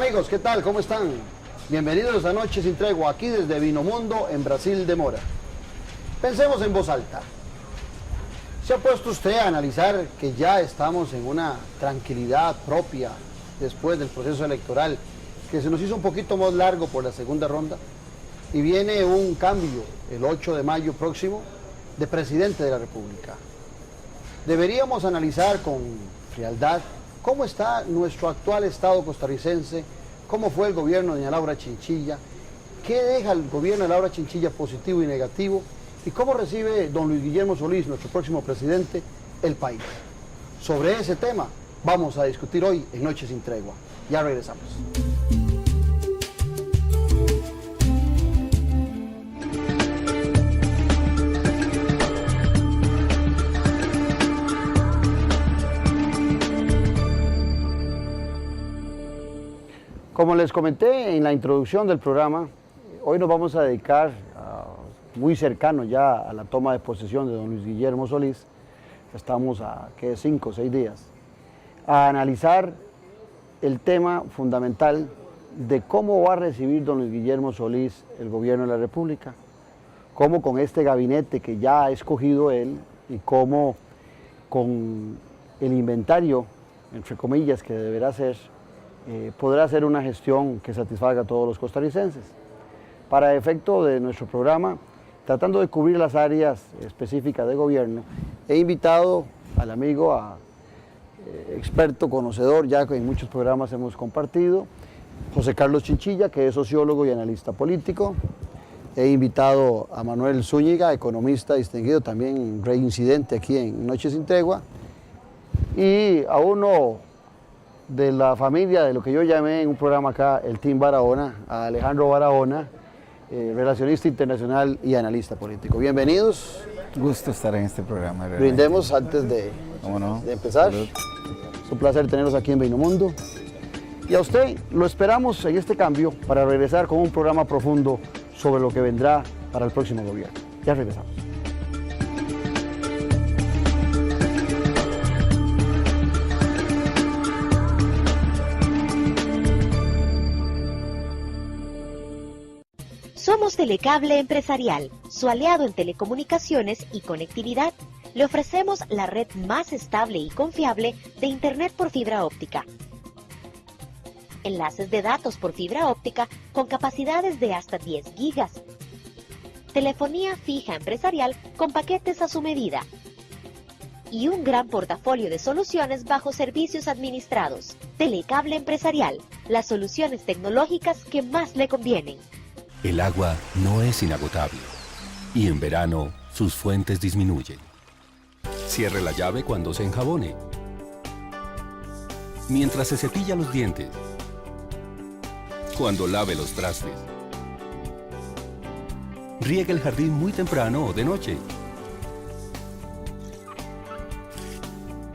amigos, ¿qué tal? ¿Cómo están? Bienvenidos a Noche Sin Tregua, aquí desde Vinomundo, en Brasil de Mora. Pensemos en voz alta. ¿Se ha puesto usted a analizar que ya estamos en una tranquilidad propia después del proceso electoral, que se nos hizo un poquito más largo por la segunda ronda? Y viene un cambio, el 8 de mayo próximo, de presidente de la República. Deberíamos analizar con frialdad cómo está nuestro actual Estado costarricense, cómo fue el gobierno de doña Laura Chinchilla, qué deja el gobierno de Laura Chinchilla positivo y negativo, y cómo recibe don Luis Guillermo Solís, nuestro próximo presidente, el país. Sobre ese tema vamos a discutir hoy en Noche Sin Tregua. Ya regresamos. Como les comenté en la introducción del programa, hoy nos vamos a dedicar, muy cercano ya a la toma de posesión de don Luis Guillermo Solís, estamos a 5 o 6 días, a analizar el tema fundamental de cómo va a recibir don Luis Guillermo Solís el gobierno de la República, cómo con este gabinete que ya ha escogido él y cómo con el inventario, entre comillas, que deberá hacer, podrá hacer una gestión que satisfaga a todos los costarricenses. Para efecto de nuestro programa, tratando de cubrir las áreas específicas de gobierno, he invitado al amigo, experto, conocedor, ya que en muchos programas hemos compartido, José Carlos Chinchilla, que es sociólogo y analista político. He invitado a Manuel Zúñiga, economista distinguido, también reincidente aquí en Noche Sin Tregua, y a uno de la familia de lo que yo llamé en un programa acá, el Team Barahona, a Alejandro Barahona, relacionista internacional y analista político. Bienvenidos. Gusto estar en este programa. Realmente. Brindemos antes de empezar. Salud. Es un placer tenerlos aquí en Vinomundo. Y a usted lo esperamos en este cambio para regresar con un programa profundo sobre lo que vendrá para el próximo gobierno. Ya regresamos. Somos Telecable Empresarial, su aliado en telecomunicaciones y conectividad. Le ofrecemos la red más estable y confiable de Internet por fibra óptica. Enlaces de datos por fibra óptica con capacidades de hasta 10 gigas. Telefonía fija empresarial con paquetes a su medida. Y un gran portafolio de soluciones bajo servicios administrados. Telecable Empresarial, las soluciones tecnológicas que más le convienen. El agua no es inagotable y en verano sus fuentes disminuyen. Cierre la llave cuando se enjabone, mientras se cepilla los dientes, cuando lave los trastes. Riegue el jardín muy temprano o de noche.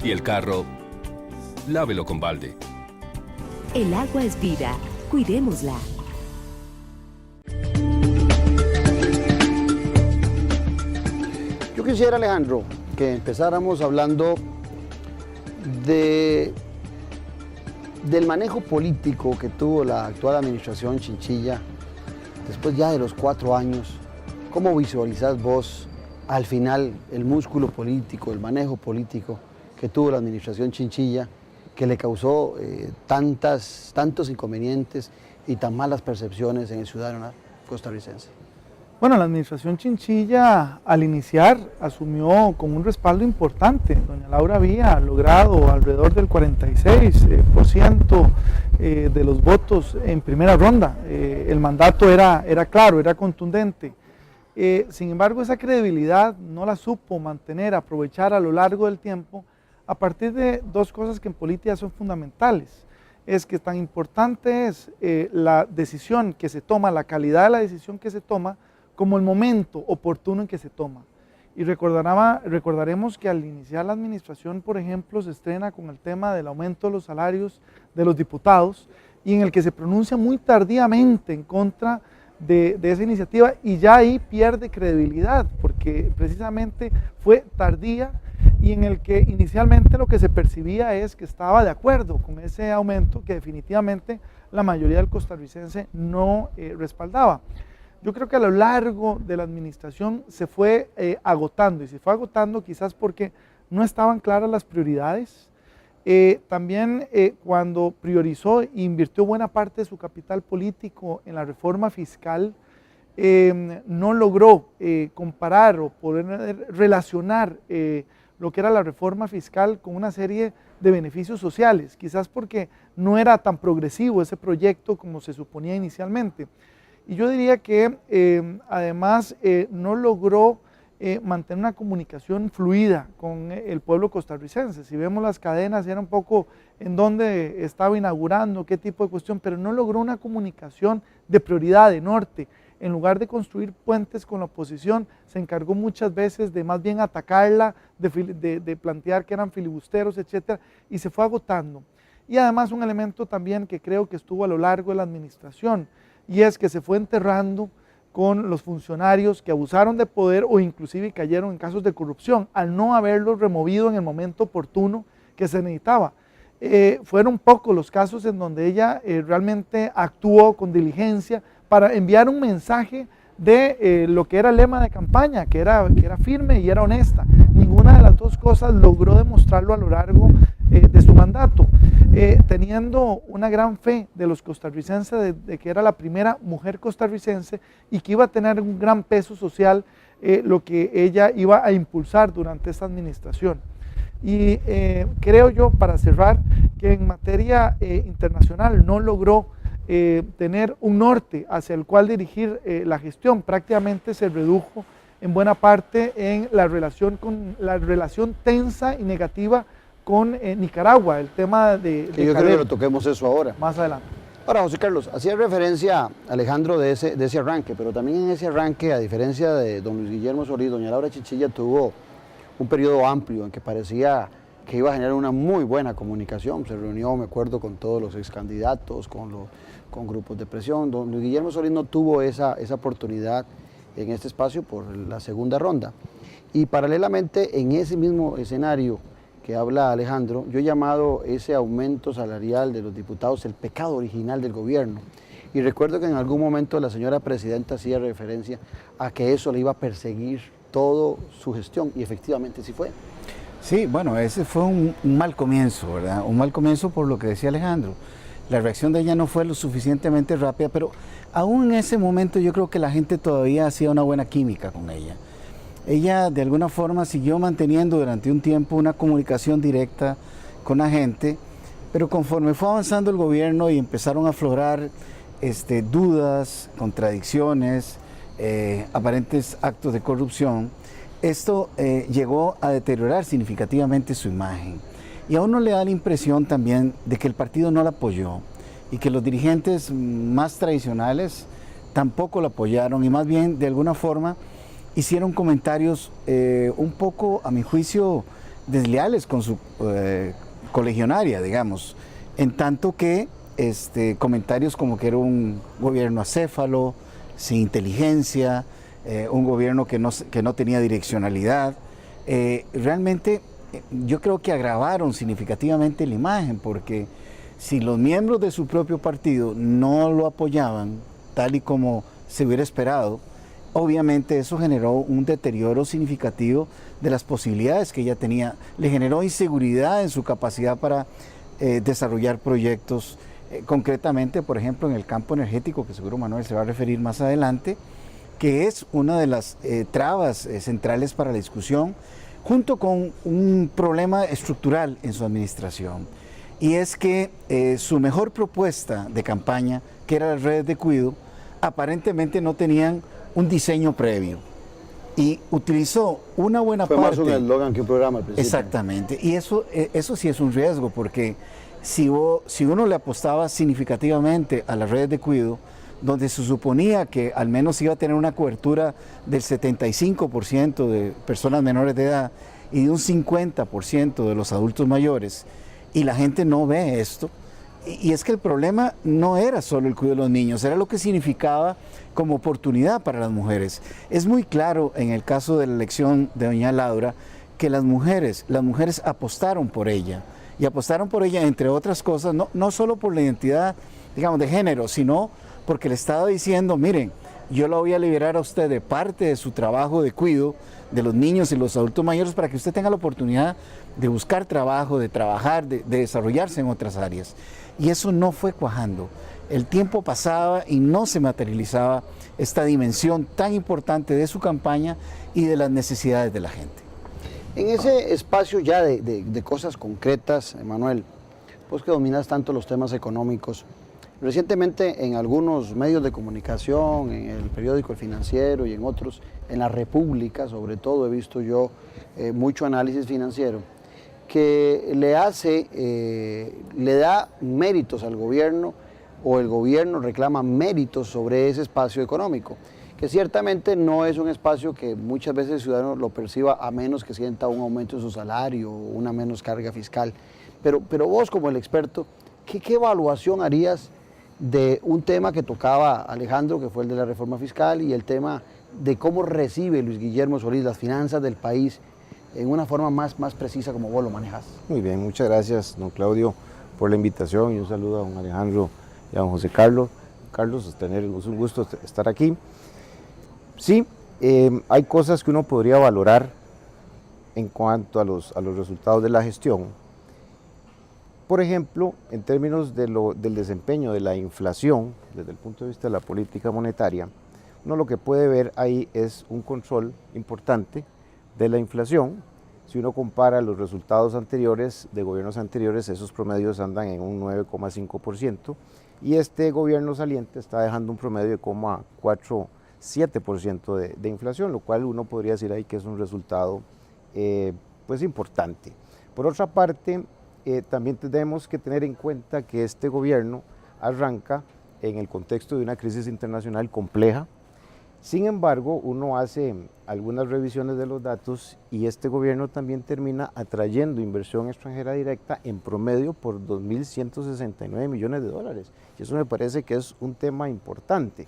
Y el carro, lávelo con balde. El agua es vida, cuidémosla. Yo quisiera, Alejandro, que empezáramos hablando del manejo político que tuvo la actual administración Chinchilla después ya de los 4 años. ¿Cómo visualizás vos al final el músculo político, el manejo político que tuvo la administración Chinchilla, que le causó tantos inconvenientes y tan malas percepciones en el ciudadano costarricense? Bueno, la administración Chinchilla al iniciar asumió con un respaldo importante. Doña Laura había logrado alrededor del 46% de los votos en primera ronda. El mandato era claro, era contundente. Sin embargo, esa credibilidad no la supo mantener, aprovechar a lo largo del tiempo a partir de 2 cosas que en política son fundamentales. Es que tan importante es la decisión que se toma, la calidad de la decisión que se toma, como el momento oportuno en que se toma. Y recordaremos que al iniciar la administración, por ejemplo, se estrena con el tema del aumento de los salarios de los diputados y en el que se pronuncia muy tardíamente en contra de esa iniciativa y ya ahí pierde credibilidad porque precisamente fue tardía y en el que inicialmente lo que se percibía es que estaba de acuerdo con ese aumento que definitivamente la mayoría del costarricense no respaldaba. Yo creo que a lo largo de la administración se fue agotando, y se fue agotando quizás porque no estaban claras las prioridades. También cuando priorizó e invirtió buena parte de su capital político en la reforma fiscal, no logró comparar o poder relacionar lo que era la reforma fiscal con una serie de beneficios sociales, quizás porque no era tan progresivo ese proyecto como se suponía inicialmente. Y yo diría que además no logró mantener una comunicación fluida con el pueblo costarricense. Si vemos las cadenas, era un poco en dónde estaba inaugurando, qué tipo de cuestión, pero no logró una comunicación de prioridad, de norte. En lugar de construir puentes con la oposición, se encargó muchas veces de más bien atacarla, de plantear que eran filibusteros, etcétera, y se fue agotando. Y además un elemento también que creo que estuvo a lo largo de la administración, y es que se fue enterrando con los funcionarios que abusaron de poder o inclusive cayeron en casos de corrupción, al no haberlos removido en el momento oportuno que se necesitaba. Fueron pocos los casos en donde ella realmente actuó con diligencia para enviar un mensaje de lo que era el lema de campaña, que era firme y era honesta. Ninguna de las dos cosas logró demostrarlo a lo largo de su mandato, teniendo una gran fe de los costarricenses de que era la primera mujer costarricense y que iba a tener un gran peso social, lo que ella iba a impulsar durante esta administración. Y creo yo, para cerrar, que en materia internacional no logró tener un norte hacia el cual dirigir la gestión. Prácticamente se redujo en buena parte en la relación tensa y negativa con Nicaragua, el tema de yo creo que lo toquemos eso ahora. Más adelante. Ahora, José Carlos, hacía referencia, Alejandro, de ese arranque, pero también en ese arranque, a diferencia de don Luis Guillermo Solís, doña Laura Chinchilla tuvo un periodo amplio en que parecía que iba a generar una muy buena comunicación. Se reunió, me acuerdo, con todos los ex candidatos, con grupos de presión. Don Luis Guillermo Solís no tuvo esa oportunidad en este espacio por la segunda ronda. Y paralelamente, en ese mismo escenario que habla Alejandro, yo he llamado ese aumento salarial de los diputados el pecado original del gobierno. Y recuerdo que en algún momento la señora presidenta hacía referencia a que eso le iba a perseguir toda su gestión, y efectivamente sí fue. Sí, bueno, ese fue un mal comienzo, ¿verdad? Un mal comienzo por lo que decía Alejandro. La reacción de ella no fue lo suficientemente rápida, pero aún en ese momento yo creo que la gente todavía hacía una buena química con ella. Ella de alguna forma siguió manteniendo durante un tiempo una comunicación directa con la gente, pero conforme fue avanzando el gobierno y empezaron a aflorar dudas, contradicciones, aparentes actos de corrupción, esto llegó a deteriorar significativamente su imagen. Y a uno le da la impresión también de que el partido no la apoyó y que los dirigentes más tradicionales tampoco la apoyaron, y más bien de alguna forma hicieron comentarios un poco, a mi juicio, desleales con su colegionaria, digamos, en tanto que comentarios como que era un gobierno acéfalo, sin inteligencia, un gobierno que no tenía direccionalidad. Realmente yo creo que agravaron significativamente la imagen, porque si los miembros de su propio partido no lo apoyaban tal y como se hubiera esperado, obviamente eso generó un deterioro significativo de las posibilidades que ella tenía, le generó inseguridad en su capacidad para desarrollar proyectos, concretamente, por ejemplo, en el campo energético, que seguro Manuel se va a referir más adelante, que es una de las trabas centrales para la discusión, junto con un problema estructural en su administración. Y es que su mejor propuesta de campaña, que era las redes de cuidado, aparentemente no tenían un diseño previo, y utilizó una buena parte. Fue más un eslogan que un programa al principio. Exactamente, y eso sí es un riesgo, porque si uno le apostaba significativamente a las redes de cuidado, donde se suponía que al menos iba a tener una cobertura del 75% de personas menores de edad y de un 50% de los adultos mayores, y la gente no ve esto. Y es que el problema no era solo el cuidado de los niños, era lo que significaba como oportunidad para las mujeres. Es muy claro en el caso de la elección de doña Laura que las mujeres apostaron por ella. Y apostaron por ella, entre otras cosas, no solo por la identidad, digamos, de género, sino porque le estaba diciendo, miren, yo la voy a liberar a usted de parte de su trabajo de cuidado de los niños y los adultos mayores para que usted tenga la oportunidad de buscar trabajo, de trabajar, de desarrollarse en otras áreas. Y eso no fue cuajando. El tiempo pasaba y no se materializaba esta dimensión tan importante de su campaña y de las necesidades de la gente. En ese espacio ya de cosas concretas, Manuel, vos que dominas tanto los temas económicos, recientemente en algunos medios de comunicación, en el periódico El Financiero y en otros, en La República sobre todo, he visto yo mucho análisis financiero, que le da méritos al gobierno, o el gobierno reclama méritos sobre ese espacio económico, que ciertamente no es un espacio que muchas veces el ciudadano lo perciba a menos que sienta un aumento en su salario o una menos carga fiscal. Pero vos como el experto, ¿qué evaluación harías de un tema que tocaba Alejandro, que fue el de la reforma fiscal, y el tema de cómo recibe Luis Guillermo Solís las finanzas del país en una forma más precisa como vos lo manejas? Muy bien, muchas gracias, don Claudio, por la invitación y un saludo a don Alejandro y a don José Carlos. Carlos, es un gusto estar aquí. Sí, hay cosas que uno podría valorar en cuanto a los resultados de la gestión. Por ejemplo, en términos del desempeño de la inflación, desde el punto de vista de la política monetaria, uno lo que puede ver ahí es un control importante de la inflación. Si uno compara los resultados anteriores de gobiernos anteriores, esos promedios andan en un 9,5%, y este gobierno saliente está dejando un promedio de 0,47% de inflación, lo cual uno podría decir ahí que es un resultado pues importante. Por otra parte, también tenemos que tener en cuenta que este gobierno arranca en el contexto de una crisis internacional compleja. Sin embargo, uno hace algunas revisiones de los datos y este gobierno también termina atrayendo inversión extranjera directa en promedio por 2.169 millones de dólares. Y eso me parece que es un tema importante.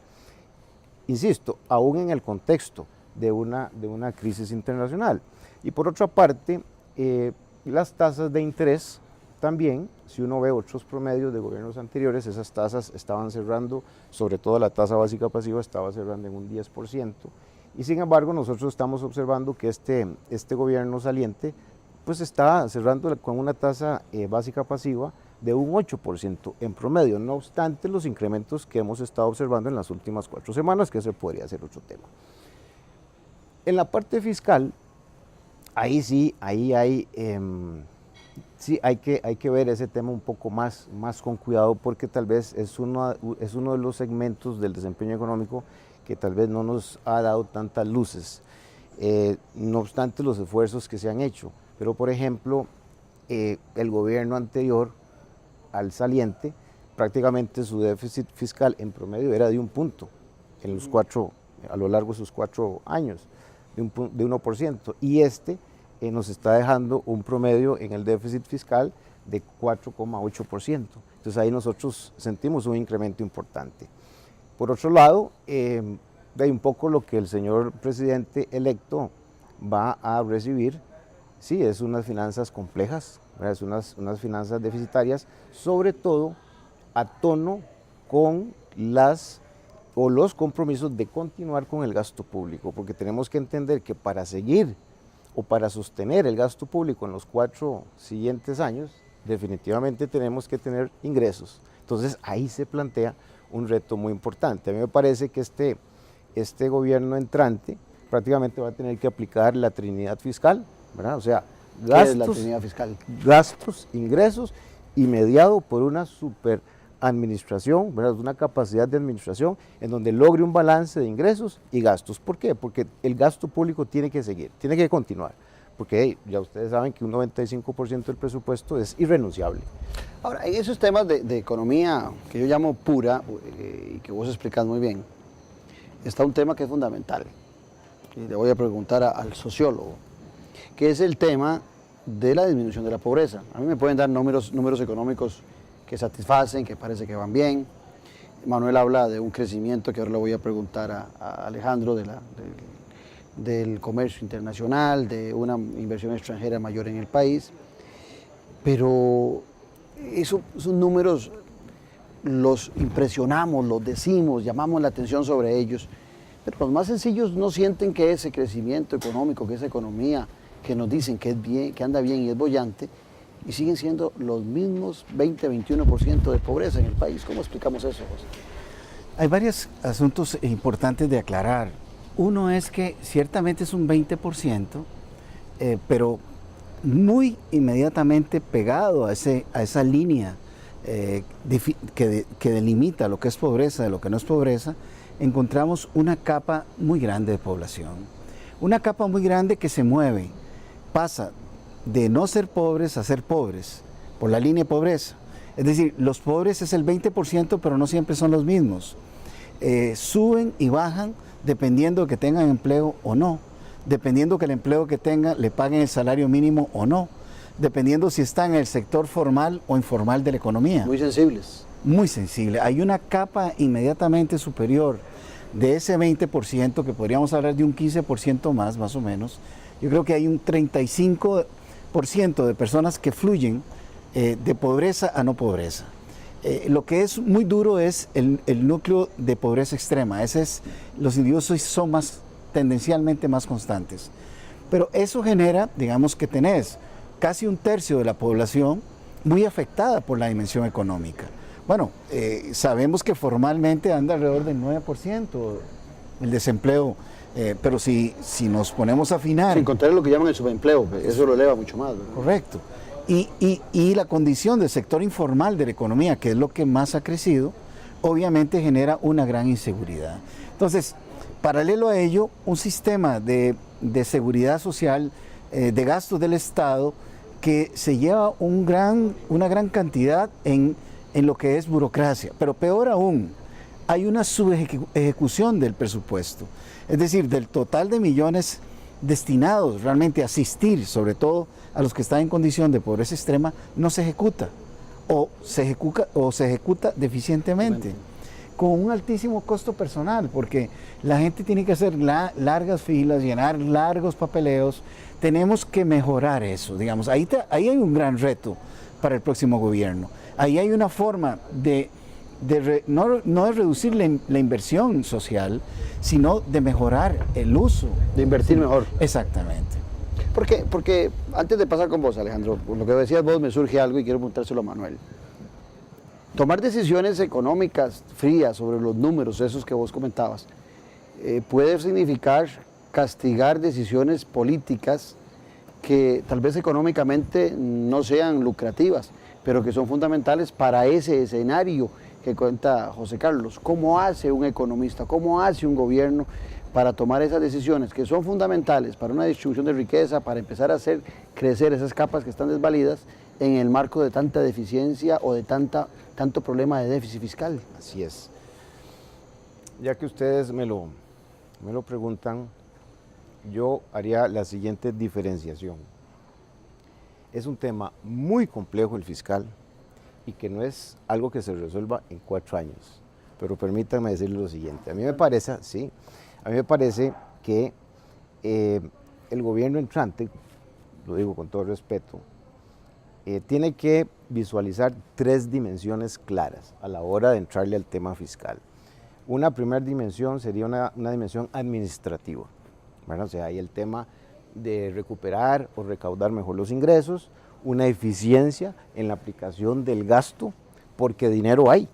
Insisto, aún en el contexto de una crisis internacional. Y por otra parte, las tasas de interés también, si uno ve otros promedios de gobiernos anteriores, esas tasas estaban cerrando, sobre todo la tasa básica pasiva estaba cerrando en un 10%, y sin embargo nosotros estamos observando que este gobierno saliente pues está cerrando con una tasa básica pasiva de un 8% en promedio, no obstante los incrementos que hemos estado observando en las últimas 4 semanas, que ese podría ser otro tema. En la parte fiscal, ahí sí, hay que ver ese tema un poco más con cuidado, porque tal vez es uno de los segmentos del desempeño económico que tal vez no nos ha dado tantas luces, no obstante los esfuerzos que se han hecho. Pero por ejemplo, el gobierno anterior al saliente, prácticamente su déficit fiscal en promedio era de 1 punto a lo largo de sus 4 años, de 1%, y nos está dejando un promedio en el déficit fiscal de 4,8%. Entonces ahí nosotros sentimos un incremento importante. Por otro lado, de un poco lo que el señor presidente electo va a recibir, sí, es unas finanzas complejas, es unas finanzas deficitarias, sobre todo a tono con los compromisos de continuar con el gasto público, porque tenemos que entender que para seguir o para sostener el gasto público en los 4 siguientes años, definitivamente tenemos que tener ingresos. Entonces ahí se plantea un reto muy importante. A mí me parece que este gobierno entrante prácticamente va a tener que aplicar la trinidad fiscal, ¿verdad? O sea, gastos, ¿qué es la trinidad fiscal? Gastos, ingresos, y mediado por una super administración, ¿verdad? Una capacidad de administración en donde logre un balance de ingresos y gastos. ¿Por qué? Porque el gasto público tiene que seguir, tiene que continuar, porque ya ustedes saben que un 95% del presupuesto es irrenunciable. Ahora, en esos temas de economía que yo llamo pura y que vos explicás muy bien, está un tema que es fundamental, y le voy a preguntar al sociólogo, que es el tema de la disminución de la pobreza. A mí me pueden dar números económicos que satisfacen, que parece que van bien. Manuel habla de un crecimiento que ahora le voy a preguntar a Alejandro del comercio internacional, de una inversión extranjera mayor en el país, pero esos números los impresionamos, los decimos, llamamos la atención sobre ellos, pero los más sencillos no sienten que ese crecimiento económico, que esa economía que nos dicen que es bien, que anda bien y es boyante, y siguen siendo los mismos 20-21% de pobreza en el país. ¿Cómo explicamos eso, José? Hay varios asuntos importantes de aclarar. Uno es que ciertamente es un 20%, pero muy inmediatamente pegado a esa línea que delimita lo que es pobreza de lo que no es pobreza, encontramos una capa muy grande de población. Una capa muy grande que se mueve, pasa de no ser pobres a ser pobres, por la línea de pobreza. Es decir, los pobres es el 20%, pero no siempre son los mismos. Suben y bajan dependiendo de que tengan empleo o no, dependiendo que el empleo que tengan le paguen el salario mínimo o no, dependiendo si están en el sector formal o informal de la economía. Muy sensibles. Muy sensible. Hay una capa inmediatamente superior de ese 20%, que podríamos hablar de un 15% más o menos. Yo creo que hay un 35% de personas que fluyen de pobreza a no pobreza. Lo que es muy duro es el núcleo de pobreza extrema. Los individuos son tendencialmente más constantes. Pero eso genera, digamos que tenés casi un tercio de la población muy afectada por la dimensión económica. Bueno, sabemos que formalmente anda alrededor del 9% el desempleo, pero si nos ponemos a afinar... Sin contar lo que llaman el subempleo, eso lo eleva mucho más, ¿verdad? Correcto. Y la condición del sector informal de la economía, que es lo que más ha crecido, obviamente genera una gran inseguridad. Entonces, paralelo a ello, un sistema de seguridad social, de gastos del Estado, que se lleva una gran cantidad en lo que es burocracia, pero peor aún, hay una subejecución del presupuesto, es decir, del total de millones destinados realmente a asistir, sobre todo a los que están en condición de pobreza extrema, no se ejecuta o se ejecuta deficientemente, con un altísimo costo personal, porque la gente tiene que hacer largas filas, llenar largos papeleos. Tenemos que mejorar eso, digamos. Ahí hay un gran reto para el próximo gobierno. Ahí hay una forma no de reducir la inversión social, sino de mejorar el uso. De invertir mejor. Exactamente. Porque antes de pasar con vos, Alejandro, por lo que decías vos, me surge algo y quiero preguntárselo a Manuel. Tomar decisiones económicas frías sobre los números, esos que vos comentabas, puede significar castigar decisiones políticas que tal vez económicamente no sean lucrativas, pero que son fundamentales para ese escenario que cuenta José Carlos. ¿Cómo hace un economista, cómo hace un gobierno para tomar esas decisiones que son fundamentales para una distribución de riqueza, para empezar a hacer crecer esas capas que están desvalidas en el marco de tanta deficiencia o de tanto problema de déficit fiscal? Así es. Ya que ustedes me lo preguntan, yo haría la siguiente diferenciación. Es un tema muy complejo el fiscal y que no es algo que se resuelva en 4 años. Pero permítanme decirle lo siguiente. A mí me parece que el gobierno entrante, lo digo con todo respeto, tiene que visualizar 3 dimensiones claras a la hora de entrarle al tema fiscal. Una primera dimensión sería una dimensión administrativa, ¿verdad? O sea, hay el tema de recuperar o recaudar mejor los ingresos, una eficiencia en la aplicación del gasto, porque dinero hay.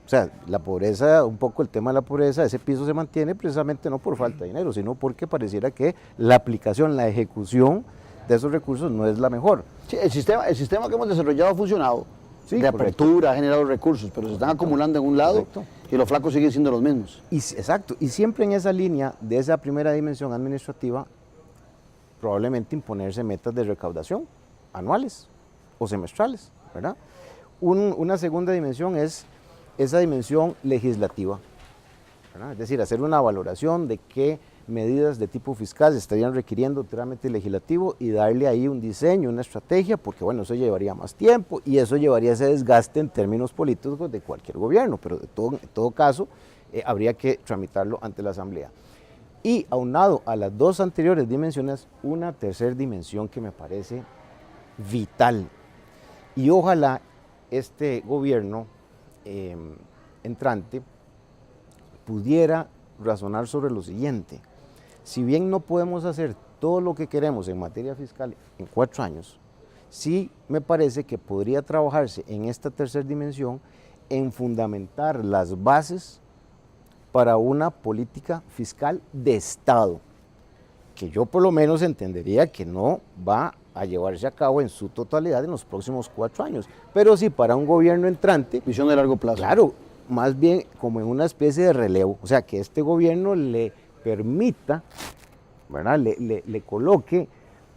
O sea, la pobreza, un poco el tema de la pobreza, ese piso se mantiene precisamente no por falta de dinero, sino porque pareciera que la aplicación, la ejecución de esos recursos no es la mejor. Sí, el sistema que hemos desarrollado ha funcionado, sí, de apertura, ha generado recursos, pero se están acumulando en un lado. Correcto. Y los flacos siguen siendo los mismos. Exacto, y siempre en esa línea de esa primera dimensión administrativa, probablemente imponerse metas de recaudación anuales o semestrales, ¿verdad? Una segunda dimensión es esa dimensión legislativa, ¿verdad? Es decir, hacer una valoración de qué medidas de tipo fiscal se estarían requiriendo trámite legislativo y darle ahí un diseño, una estrategia, porque bueno, eso llevaría más tiempo y eso llevaría ese desgaste en términos políticos de cualquier gobierno, pero en todo caso habría que tramitarlo ante la Asamblea. Y aunado a las dos anteriores dimensiones, una tercera dimensión que me parece vital. Y ojalá este gobierno entrante pudiera razonar sobre lo siguiente. Si bien no podemos hacer todo lo que queremos en materia fiscal en 4 años, sí me parece que podría trabajarse en esta tercera dimensión en fundamentar las bases para una política fiscal de Estado, que yo por lo menos entendería que no va a llevarse a cabo en su totalidad en los próximos 4 años, pero sí para un gobierno entrante. Visión de largo plazo. Claro, más bien como en una especie de relevo, o sea, que este gobierno le permita, ¿verdad? Le coloque,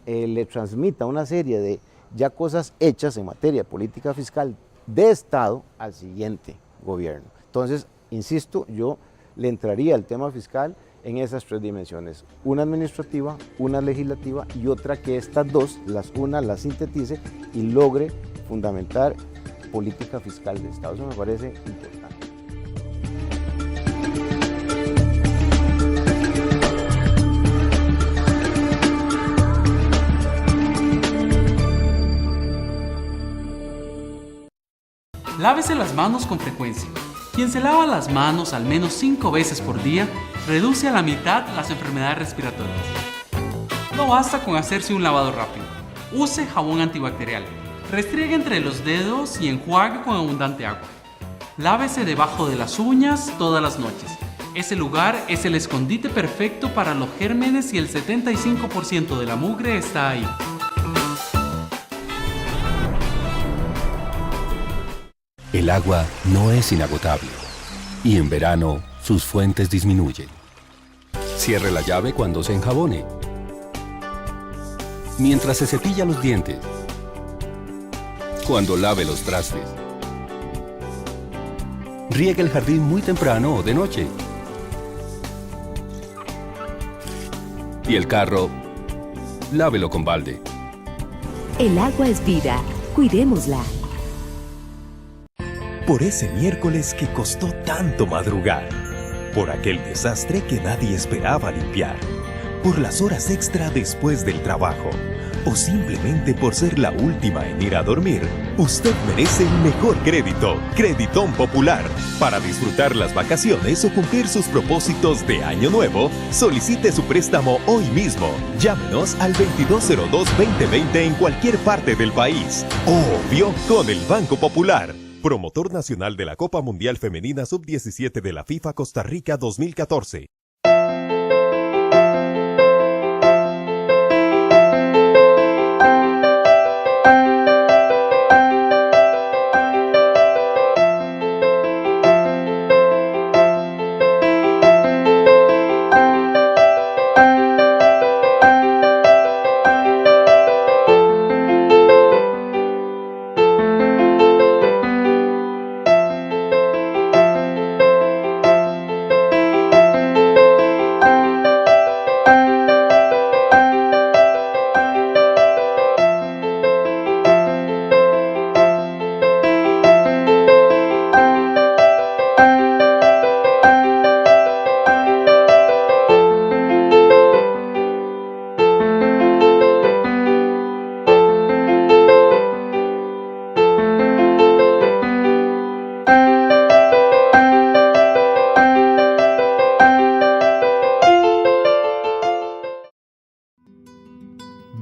le transmita una serie de ya cosas hechas en materia de política fiscal de Estado al siguiente gobierno. Entonces, insisto, yo le entraría al tema fiscal en esas 3 dimensiones, una administrativa, una legislativa y otra que estas dos, las sintetice y logre fundamentar política fiscal de Estado. Eso me parece importante. Lávese las manos con frecuencia. Quien se lava las manos al menos 5 veces por día reduce a la mitad las enfermedades respiratorias. No basta con hacerse un lavado rápido. Use jabón antibacterial. Restriegue entre los dedos y enjuague con abundante agua. Lávese debajo de las uñas todas las noches. Ese lugar es el escondite perfecto para los gérmenes y el 75% de la mugre está ahí. El agua no es inagotable y en verano sus fuentes disminuyen. Cierre la llave cuando se enjabone, mientras se cepilla los dientes, cuando lave los trastes. Riegue el jardín muy temprano o de noche. Y el carro, lávelo con balde. El agua es vida. Cuidémosla. Por ese miércoles que costó tanto madrugar, por aquel desastre que nadie esperaba limpiar, por las horas extra después del trabajo, o simplemente por ser la última en ir a dormir, usted merece el mejor crédito, Creditón Popular. Para disfrutar las vacaciones o cumplir sus propósitos de año nuevo, solicite su préstamo hoy mismo. Llámenos al 2202-2020 en cualquier parte del país. Obvio, con el Banco Popular. Promotor nacional de la Copa Mundial Femenina Sub-17 de la FIFA Costa Rica 2014.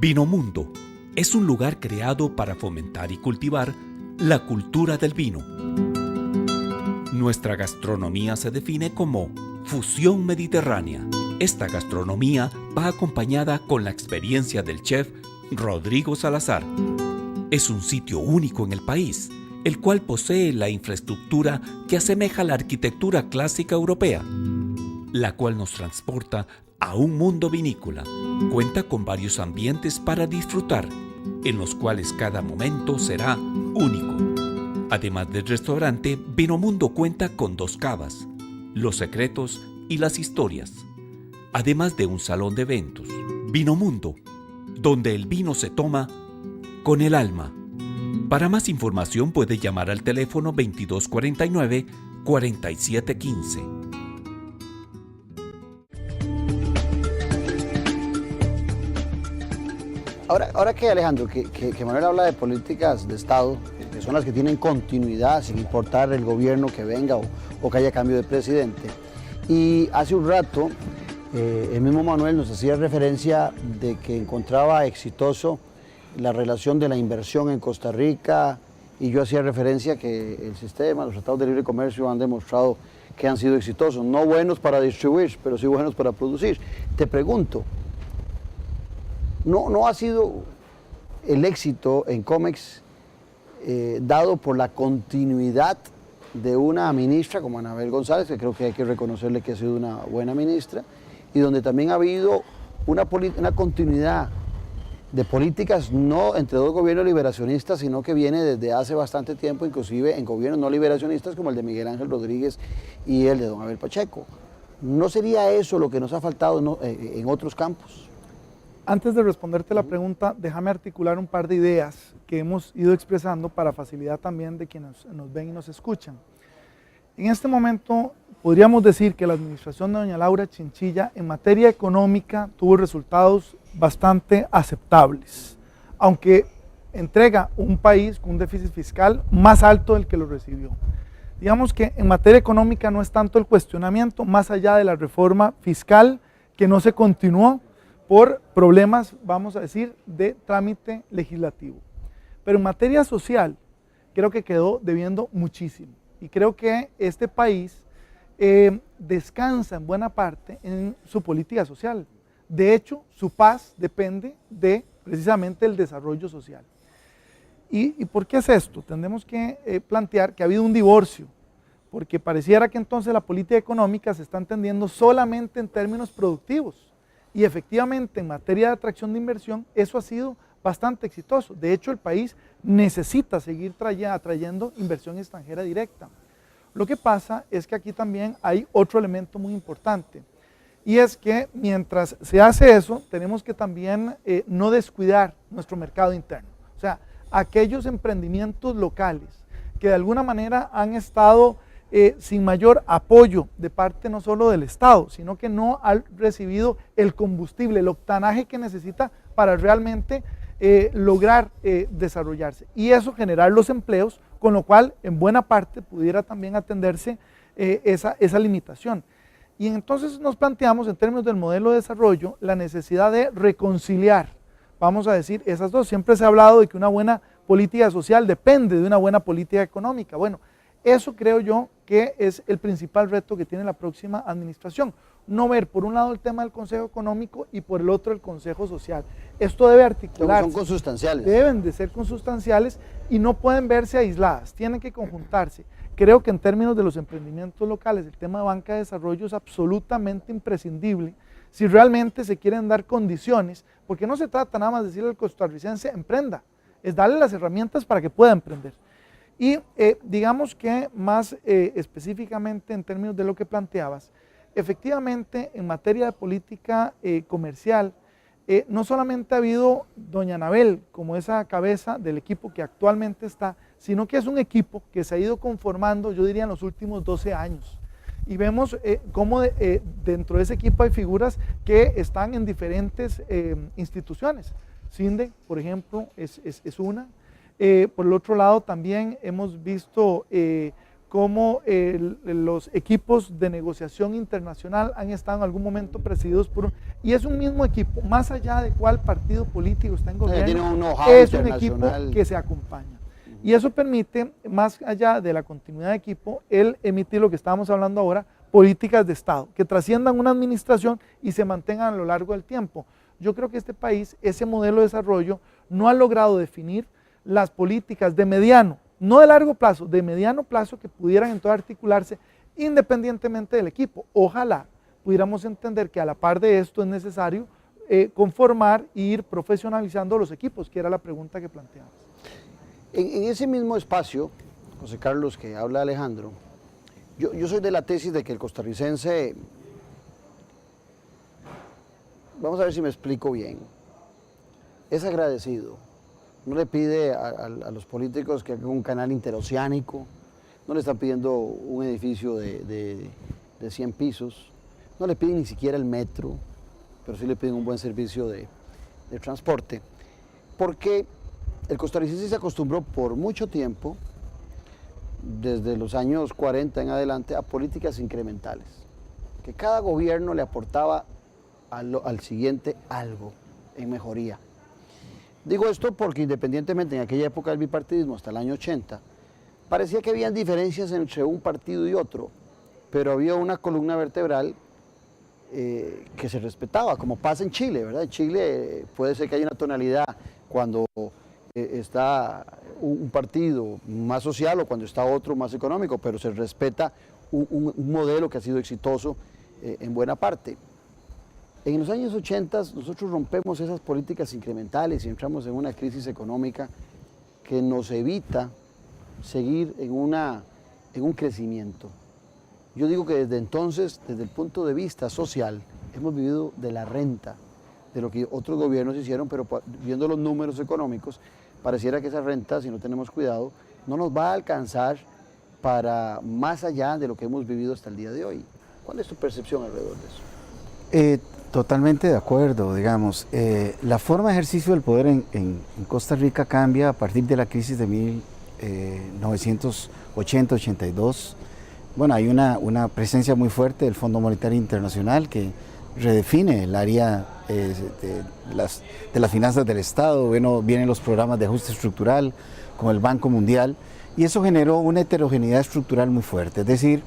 Vinomundo es un lugar creado para fomentar y cultivar la cultura del vino. Nuestra gastronomía se define como fusión mediterránea. Esta gastronomía va acompañada con la experiencia del chef Rodrigo Salazar. Es un sitio único en el país, el cual posee la infraestructura que asemeja la arquitectura clásica europea, la cual nos transporta a un mundo vinícola. Cuenta con varios ambientes para disfrutar, en los cuales cada momento será único. Además del restaurante, Vinomundo cuenta con 2 cavas, Los Secretos y Las Historias, además de un salón de eventos. Vinomundo, donde el vino se toma con el alma. Para más información puede llamar al teléfono 2249-4715. Ahora que Alejandro, que Manuel habla de políticas de Estado, que son las que tienen continuidad sin importar el gobierno que venga o que haya cambio de presidente. Y hace un rato, el mismo Manuel nos hacía referencia de que encontraba exitoso la relación de la inversión en Costa Rica, y yo hacía referencia que el sistema, los tratados de libre comercio han demostrado que han sido exitosos, no buenos para distribuir, pero sí buenos para producir. Te pregunto, ¿no ha sido el éxito en COMEX dado por la continuidad de una ministra como Anabel González, que creo que hay que reconocerle que ha sido una buena ministra, y donde también ha habido una continuidad de políticas no entre dos gobiernos liberacionistas, sino que viene desde hace bastante tiempo, inclusive en gobiernos no liberacionistas como el de Miguel Ángel Rodríguez y el de don Abel Pacheco? ¿No sería eso lo que nos ha faltado en otros campos? Antes de responderte la pregunta, déjame articular un par de ideas que hemos ido expresando para facilidad también de quienes nos ven y nos escuchan. En este momento podríamos decir que la administración de doña Laura Chinchilla en materia económica tuvo resultados bastante aceptables, aunque entrega un país con un déficit fiscal más alto del que lo recibió. Digamos que en materia económica no es tanto el cuestionamiento, más allá de la reforma fiscal que no se continuó por problemas, vamos a decir, de trámite legislativo. Pero en materia social, creo que quedó debiendo muchísimo. Y creo que este país descansa en buena parte en su política social. De hecho, su paz depende de precisamente el desarrollo social. ¿Y por qué es esto? Tendremos que plantear que ha habido un divorcio, porque pareciera que entonces la política económica se está entendiendo solamente en términos productivos. Y efectivamente en materia de atracción de inversión eso ha sido bastante exitoso. De hecho el país necesita seguir atrayendo inversión extranjera directa. Lo que pasa es que aquí también hay otro elemento muy importante, y es que mientras se hace eso tenemos que también no descuidar nuestro mercado interno. O sea, aquellos emprendimientos locales que de alguna manera han estado sin mayor apoyo de parte no solo del Estado, sino que no han recibido el combustible, el octanaje que necesita para realmente lograr desarrollarse, y eso generar los empleos, con lo cual en buena parte pudiera también atenderse esa limitación. Y entonces nos planteamos en términos del modelo de desarrollo la necesidad de reconciliar, vamos a decir, esas dos. Siempre se ha hablado de que una buena política social depende de una buena política económica. Bueno, eso creo yo que es el principal reto que tiene la próxima administración. No ver por un lado el tema del Consejo Económico y por el otro el Consejo Social. Esto debe articularse. Son consustanciales. Deben de ser consustanciales y no pueden verse aisladas, tienen que conjuntarse. Creo que en términos de los emprendimientos locales, el tema de banca de desarrollo es absolutamente imprescindible si realmente se quieren dar condiciones, porque no se trata nada más de decirle al costarricense emprenda, es darle las herramientas para que pueda emprender. Y digamos que más específicamente en términos de lo que planteabas, efectivamente en materia de política comercial, no solamente ha habido doña Anabel como esa cabeza del equipo que actualmente está, sino que es un equipo que se ha ido conformando, yo diría, en los últimos 12 años. Y vemos cómo dentro de ese equipo hay figuras que están en diferentes instituciones. CINDE, por ejemplo, es una. Por el otro lado también hemos visto cómo los equipos de negociación internacional han estado en algún momento presididos por y es un mismo equipo, más allá de cuál partido político está en gobierno, es un equipo que se acompaña. Y eso permite, más allá de la continuidad de equipo, el emitir lo que estábamos hablando ahora, políticas de Estado, que trasciendan una administración y se mantengan a lo largo del tiempo. Yo creo que este país, ese modelo de desarrollo, no ha logrado definir las políticas de mediano, no de largo plazo, de mediano plazo que pudieran entonces articularse independientemente del equipo. Ojalá pudiéramos entender que a la par de esto es necesario conformar e ir profesionalizando los equipos, que era la pregunta que planteamos. En ese mismo espacio, José Carlos, que habla Alejandro, yo soy de la tesis de que el costarricense, vamos a ver si me explico bien, es agradecido. No le pide a los políticos que hagan un canal interoceánico, no le están pidiendo un edificio de 100 pisos, no le piden ni siquiera el metro, pero sí le piden un buen servicio de transporte. porque el costarricense se acostumbró por mucho tiempo, desde los años 40 en adelante, a políticas incrementales, que cada gobierno le aportaba al siguiente algo en mejoría. Digo esto porque independientemente en aquella época del bipartidismo, hasta el año 80, parecía que habían diferencias entre un partido y otro, pero había una columna vertebral que se respetaba, como pasa en Chile, ¿verdad? En Chile puede ser que haya una tonalidad cuando está un partido más social o cuando está otro más económico, pero se respeta un modelo que ha sido exitoso en buena parte. En los años 80 nosotros rompemos esas políticas incrementales y entramos en una crisis económica que nos evita seguir en un crecimiento. Yo digo que desde entonces, desde el punto de vista social, hemos vivido de la renta, de lo que otros gobiernos hicieron, pero viendo los números económicos, pareciera que esa renta, si no tenemos cuidado, no nos va a alcanzar para más allá de lo que hemos vivido hasta el día de hoy. ¿Cuál es tu percepción alrededor de eso? Totalmente de acuerdo, digamos. La forma de ejercicio del poder en Costa Rica cambia a partir de la crisis de 1980-82. Bueno, hay una presencia muy fuerte del Fondo Monetario Internacional que redefine el área de las finanzas del Estado. Bueno, vienen los programas de ajuste estructural con el Banco Mundial y eso generó una heterogeneidad estructural muy fuerte. Es decir,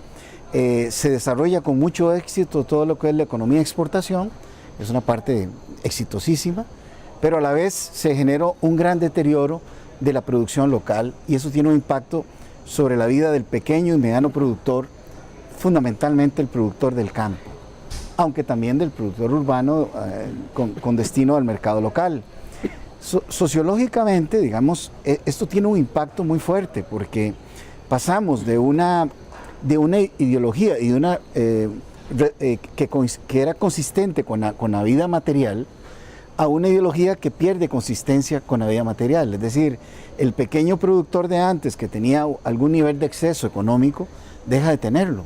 se desarrolla con mucho éxito todo lo que es la economía de exportación, es una parte exitosísima, pero a la vez se generó un gran deterioro de la producción local y eso tiene un impacto sobre la vida del pequeño y mediano productor, fundamentalmente el productor del campo, aunque también del productor urbano con destino al mercado local. Sociológicamente, digamos, esto tiene un impacto muy fuerte porque pasamos de una ideología y de una que era consistente con la vida material a una ideología que pierde consistencia con la vida material. Es decir, el pequeño productor de antes que tenía algún nivel de exceso económico deja de tenerlo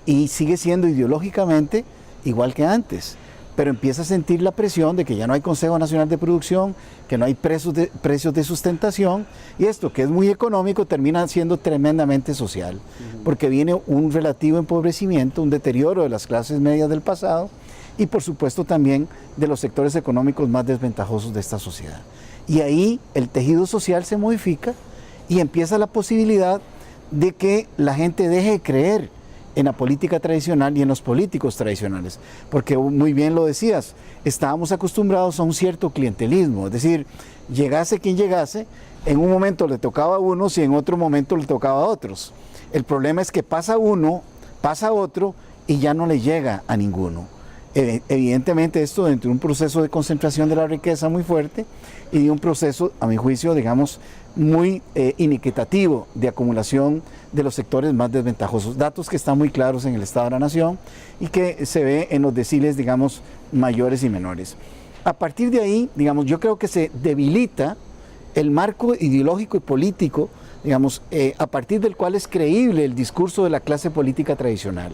y sigue siendo ideológicamente igual que antes, pero empieza a sentir la presión de que ya no hay Consejo Nacional de Producción, que no hay precios de sustentación, y esto que es muy económico termina siendo tremendamente social, porque viene un relativo empobrecimiento, un deterioro de las clases medias del pasado, y por supuesto también de los sectores económicos más desventajosos de esta sociedad. Y ahí el tejido social se modifica y empieza la posibilidad de que la gente deje de creer en la política tradicional y en los políticos tradicionales, porque muy bien lo decías, estábamos acostumbrados a un cierto clientelismo, es decir, llegase quien llegase, en un momento le tocaba a unos y en otro momento le tocaba a otros. El problema es que pasa uno, pasa otro y ya no le llega a ninguno. Evidentemente esto dentro de un proceso de concentración de la riqueza muy fuerte y de un proceso, a mi juicio, digamos, muy inequitativo de acumulación de los sectores más desventajosos. Datos que están muy claros en el Estado de la Nación y que se ve en los deciles, digamos, mayores y menores. A partir de ahí, digamos, yo creo que se debilita el marco ideológico y político, digamos, a partir del cual es creíble el discurso de la clase política tradicional.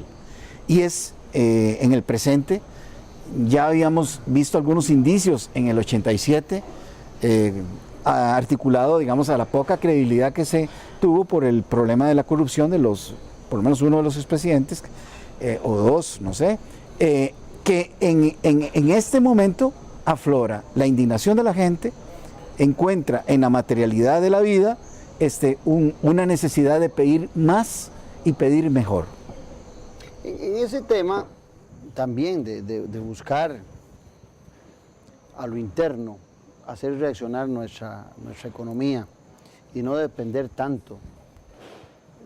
Y es en el presente, ya habíamos visto algunos indicios en el 87, articulado, digamos, a la poca credibilidad que se tuvo por el problema de la corrupción de por lo menos uno de los expresidentes, o dos, no sé, que en este momento aflora la indignación de la gente, encuentra en la materialidad de la vida una necesidad de pedir más y pedir mejor. En ese tema también de buscar a lo interno, hacer reaccionar nuestra economía y no depender tanto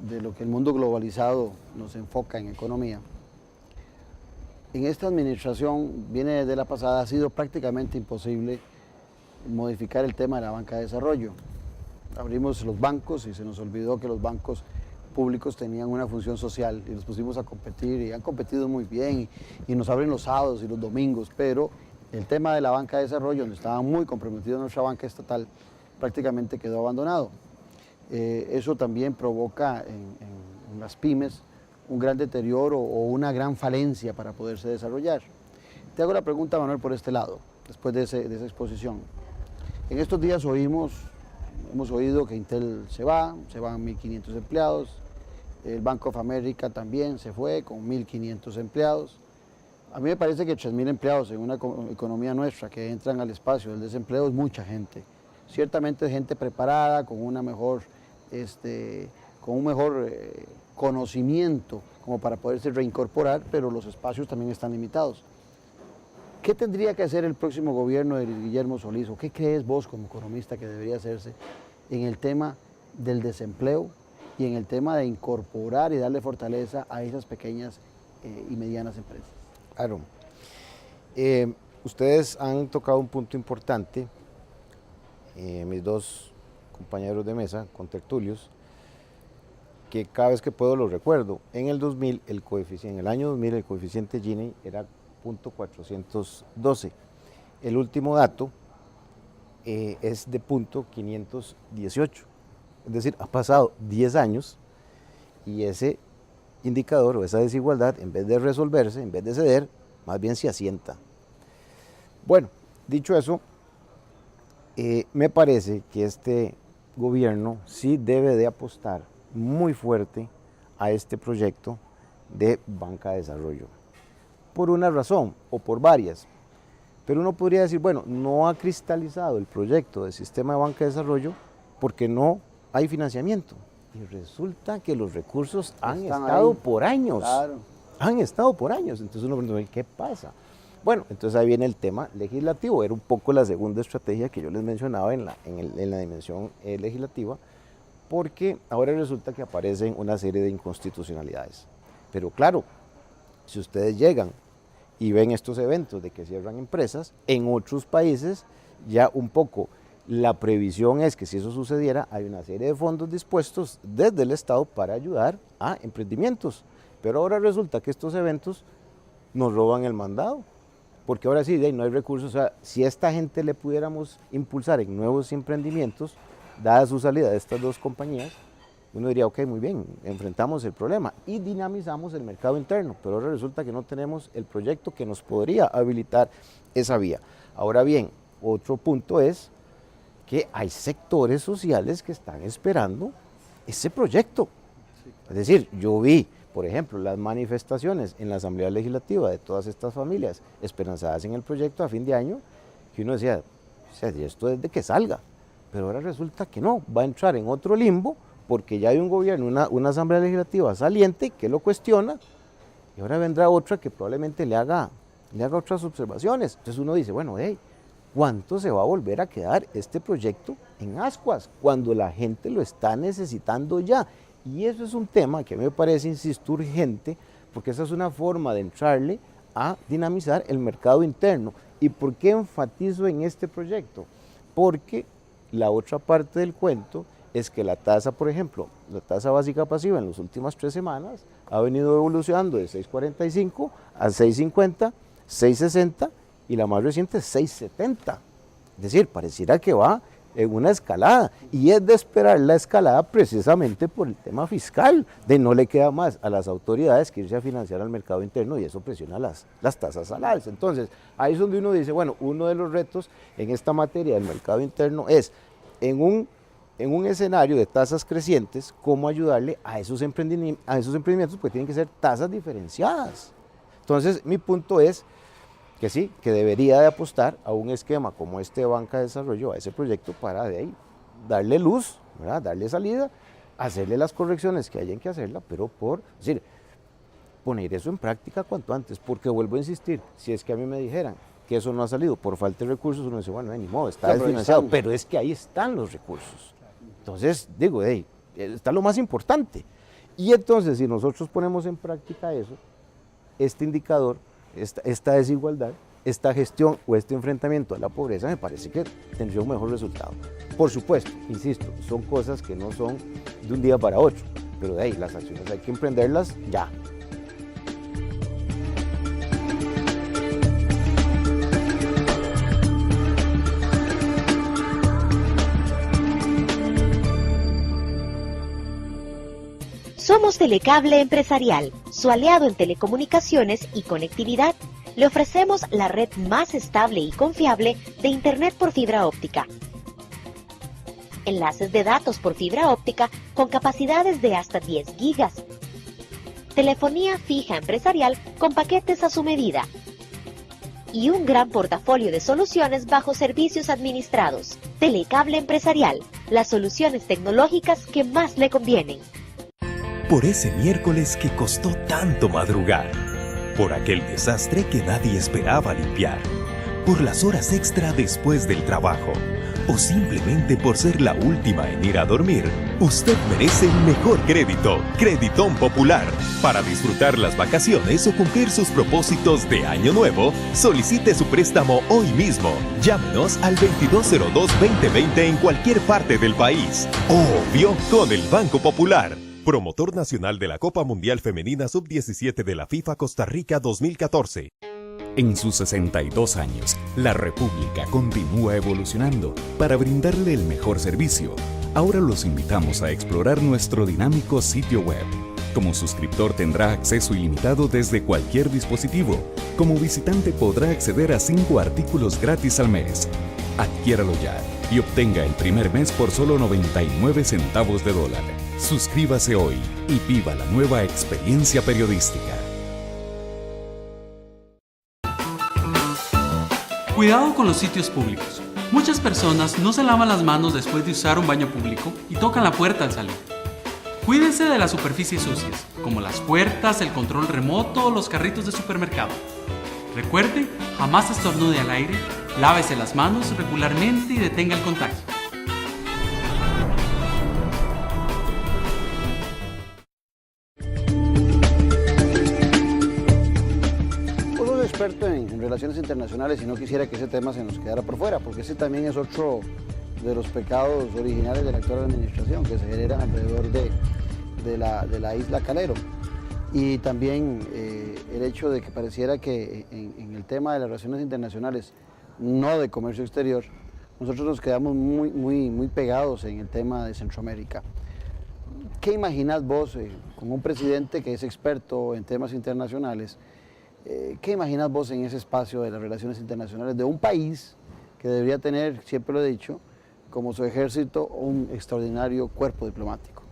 de lo que el mundo globalizado nos enfoca en economía. En esta administración, viene desde la pasada, ha sido prácticamente imposible modificar el tema de la banca de desarrollo. Abrimos los bancos y se nos olvidó que los bancos públicos tenían una función social y los pusimos a competir y han competido muy bien y nos abren los sábados y los domingos, pero el tema de la banca de desarrollo, donde estaba muy comprometido nuestra banca estatal, prácticamente quedó abandonado. Eso también provoca en las pymes un gran deterioro o una gran falencia para poderse desarrollar. Te hago la pregunta, Manuel, por este lado, después de esa exposición. En estos días hemos oído que Intel se van 1.500 empleados, el Bank of America también se fue con 1.500 empleados. A mí me parece que 3.000 empleados en una economía nuestra que entran al espacio del desempleo es mucha gente. Ciertamente es gente preparada, con un mejor conocimiento como para poderse reincorporar, pero los espacios también están limitados. ¿Qué tendría que hacer el próximo gobierno de Guillermo Solís, o qué crees vos como economista que debería hacerse en el tema del desempleo y en el tema de incorporar y darle fortaleza a esas pequeñas y medianas empresas? Claro. Ustedes han tocado un punto importante, mis dos compañeros de mesa, contertulios, que cada vez que puedo lo recuerdo. En el 2000, en el año 2000, el coeficiente Gini era 0.412. El último dato es de 0.518. Es decir, ha pasado 10 años y ese indicador o esa desigualdad, en vez de resolverse, en vez de ceder, más bien se asienta. Bueno, dicho eso, me parece que este gobierno sí debe de apostar muy fuerte a este proyecto de banca de desarrollo. Por una razón, o por varias, pero uno podría decir, bueno, no ha cristalizado el proyecto del sistema de banca de desarrollo porque no hay financiamiento. Y resulta que los recursos han estado por años. Claro. Han estado por años. Entonces uno pregunta, ¿qué pasa? Bueno, entonces ahí viene el tema legislativo. Era un poco la segunda estrategia que yo les mencionaba en la dimensión legislativa, porque ahora resulta que aparecen una serie de inconstitucionalidades. Pero claro, si ustedes llegan y ven estos eventos de que cierran empresas, en otros países ya un poco la previsión es que si eso sucediera, hay una serie de fondos dispuestos desde el Estado para ayudar a emprendimientos. Pero ahora resulta que estos eventos nos roban el mandado, porque ahora sí, no hay recursos. O sea, si a esta gente le pudiéramos impulsar en nuevos emprendimientos, dada su salida de estas dos compañías, uno diría, ok, muy bien, enfrentamos el problema y dinamizamos el mercado interno, pero ahora resulta que no tenemos el proyecto que nos podría habilitar esa vía. Ahora bien, otro punto es que hay sectores sociales que están esperando ese proyecto. Es decir, yo vi, por ejemplo, las manifestaciones en la Asamblea Legislativa de todas estas familias esperanzadas en el proyecto a fin de año, que uno decía, esto es de que salga, pero ahora resulta que no, va a entrar en otro limbo, porque ya hay un gobierno, una Asamblea Legislativa saliente que lo cuestiona, y ahora vendrá otra que probablemente le haga otras observaciones. Entonces uno dice, bueno, ¿cuánto se va a volver a quedar este proyecto en ascuas cuando la gente lo está necesitando ya? Y eso es un tema que a mí me parece, insisto, urgente, porque esa es una forma de entrarle a dinamizar el mercado interno. ¿Y por qué enfatizo en este proyecto? Porque la otra parte del cuento es que la tasa, por ejemplo, la tasa básica pasiva en las últimas 3 semanas ha venido evolucionando de 6.45 a 6.50, 6.60 y la más reciente es 6.70. Es decir, pareciera que va en una escalada, y es de esperar la escalada precisamente por el tema fiscal, de no le queda más a las autoridades que irse a financiar al mercado interno, y eso presiona las tasas al alza. Entonces, ahí es donde uno dice, bueno, uno de los retos en esta materia del mercado interno es, en un escenario de tasas crecientes, cómo ayudarle a esos emprendimientos, porque tienen que ser tasas diferenciadas. Entonces, mi punto es que sí, que debería de apostar a un esquema como este de banca de desarrollo, a ese proyecto, para de ahí darle luz, ¿verdad? Darle salida, hacerle las correcciones que hayan que hacerla, pero poner eso en práctica cuanto antes, porque vuelvo a insistir, si es que a mí me dijeran que eso no ha salido por falta de recursos, uno dice, bueno, ni modo, está desfinanciado, pero es que ahí están los recursos. Entonces, digo, está lo más importante. Y entonces, si nosotros ponemos en práctica eso, este indicador, esta desigualdad, esta gestión o este enfrentamiento a la pobreza, me parece que tendría un mejor resultado. Por supuesto, insisto, son cosas que no son de un día para otro, pero de ahí las acciones hay que emprenderlas ya. Somos Telecable Empresarial, su aliado en telecomunicaciones y conectividad. Le ofrecemos la red más estable y confiable de Internet por fibra óptica. enlaces de datos por fibra óptica con capacidades de hasta 10 gigas, telefonía fija empresarial con paquetes a su medida y un gran portafolio de soluciones bajo servicios administrados. Telecable Empresarial, las soluciones tecnológicas que más le convienen. Por ese miércoles que costó tanto madrugar, por aquel desastre que nadie esperaba limpiar, por las horas extra después del trabajo, o simplemente por ser la última en ir a dormir, usted merece el mejor crédito, Creditón Popular. Para disfrutar las vacaciones o cumplir sus propósitos de año nuevo, solicite su préstamo hoy mismo. Llámenos al 2202-2020 en cualquier parte del país. Obvio, con el Banco Popular. Promotor nacional de la Copa Mundial Femenina Sub-17 de la FIFA Costa Rica 2014. En sus 62 años, la República continúa evolucionando para brindarle el mejor servicio. Ahora los invitamos a explorar nuestro dinámico sitio web. Como suscriptor tendrá acceso ilimitado desde cualquier dispositivo. Como visitante podrá acceder a 5 artículos gratis al mes. Adquiéralo ya y obtenga el primer mes por solo 99 centavos de dólar. Suscríbase hoy y viva la nueva experiencia periodística. Cuidado con los sitios públicos. Muchas personas no se lavan las manos después de usar un baño público y tocan la puerta al salir. Cuídense de las superficies sucias, como las puertas, el control remoto o los carritos de supermercado. Recuerde, jamás estornude al aire, lávese las manos regularmente y detenga el contagio. Experto en relaciones internacionales y no quisiera que ese tema se nos quedara por fuera, porque ese también es otro de los pecados originales de la actual administración que se generan alrededor de la isla Calero. Y también el hecho de que pareciera que en el tema de las relaciones internacionales, no de comercio exterior, nosotros nos quedamos muy pegados en el tema de Centroamérica. ¿Qué imaginas vos con un presidente que es experto en temas internacionales? ¿Qué imaginas vos en ese espacio de las relaciones internacionales de un país que debería tener, siempre lo he dicho, como su ejército, un extraordinario cuerpo diplomático?